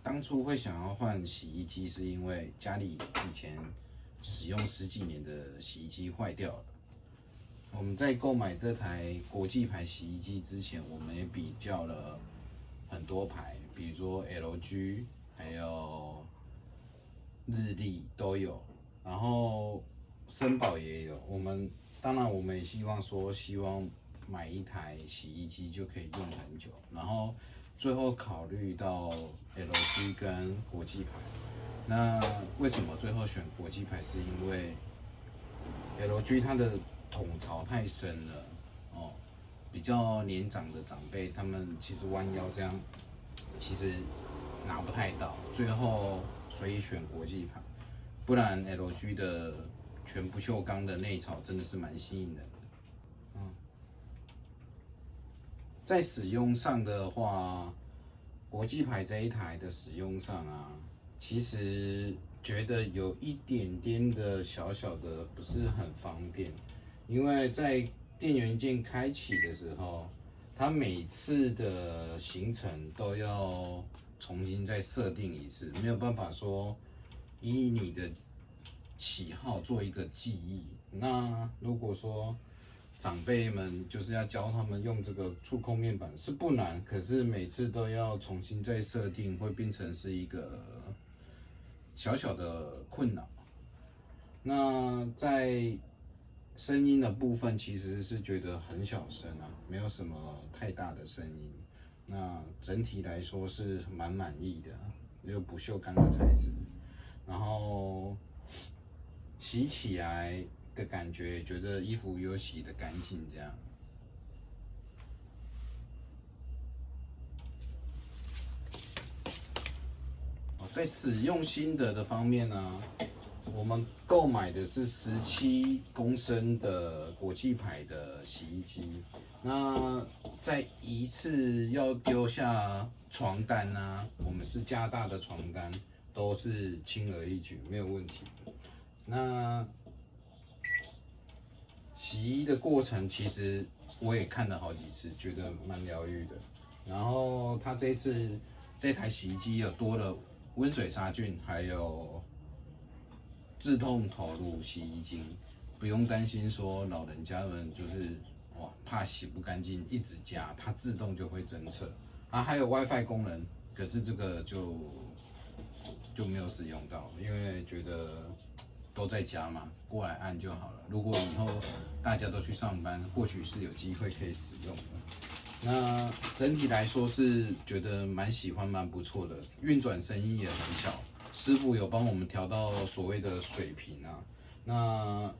当初会想要换洗衣机，是因为家里以前使用10几年的洗衣机坏掉了。我们在购买这台国际牌洗衣机之前，我们也比较了很多牌，比如说 LG， 还有日立都有，然后森宝也有。当然我们也希望买一台洗衣机就可以用很久，然后最后考虑到 LG 跟国际牌。那为什么最后选国际牌？是因为 LG 它的桶槽太深了哦，比较年长的长辈他们其实弯腰这样其实拿不太到，最后所以选国际牌。不然 LG 的全不锈钢的内槽真的是蛮吸引人的。在使用上的话，国际牌这一台的使用上啊，其实觉得有一点点的小小的不是很方便，因为在电源键开启的时候，它每次的行程都要重新再设定一次，没有办法说依你的喜好做一个记忆。那如果说长辈们就是要教他们用这个触控面板是不难，可是每次都要重新再设定，会变成是一个小小的困扰。那在声音的部分，其实是觉得很小声啊，没有什么太大的声音。那整体来说是蛮满意的，有不锈钢的材质，然后洗起来的感觉，觉得衣服有洗得干净这样。在使用心得的方面呢，我们购买的是17公升的国际牌的洗衣机。那在一次要丢下床单啊，我们是加大的床单，都是轻而易举，没有问题。那洗衣的过程其实我也看了好几次，觉得蛮疗愈的。然后它这台洗衣机有多了温水杀菌，还有自动投入洗衣精，不用担心说老人家们就是怕洗不干净，一直加，它自动就会侦测。啊，还有 WiFi 功能，可是这个就没有使用到，因为觉得都在家嘛，过来按就好了。如果以后大家都去上班，或许是有机会可以使用的。那整体来说是觉得蛮喜欢，蛮不错的，运转声音也很小。师傅有帮我们调到所谓的水平啊。那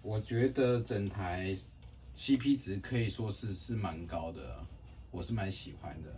我觉得整台 CP 值可以说是蛮高的，我是蛮喜欢的。